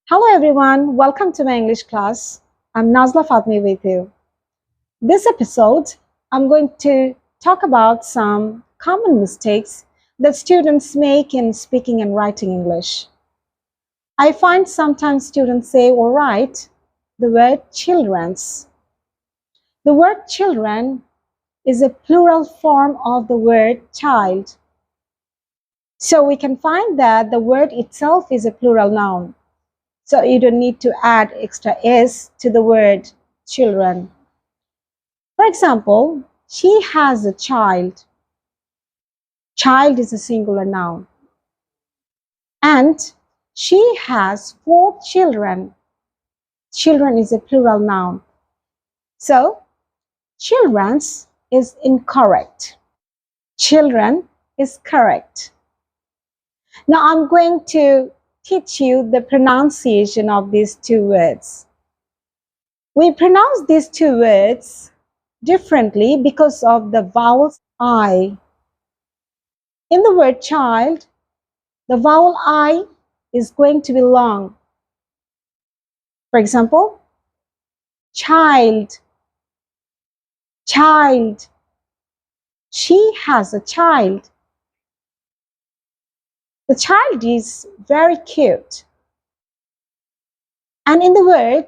Hello everyone, welcome to my English class. I'm Nazla Fatmi with you. This episode, I'm going to talk about some common mistakes that students make in speaking and writing English. I find sometimes students say or write the word children's. The word children is a plural form of the word child. So we can find that the word itself is a plural noun. So you don't need to add extra s to the word children. For example, she has a child. Child is a singular noun. And she has 4 children. Children is a plural noun. So children's is incorrect. Children is correct. Now I'm going to teach you the pronunciation of these two words. We pronounce these two words differently because of the vowel I. In the word child, the vowel I is going to be long. For example, child, child. She has a child. The child is very cute. And in the word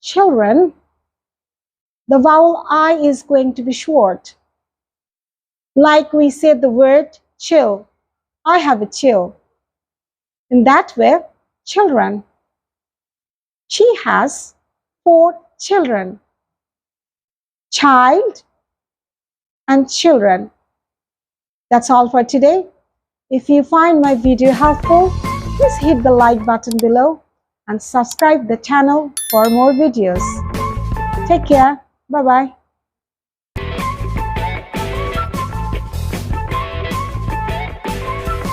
children, the vowel I is going to be short. Like we said the word chill. I have a chill. In that way, children. She has 4 children. Child and children. That's all for today. If you find my video helpful, please hit the like button below and subscribe the channel for more videos. Take care. Bye-bye.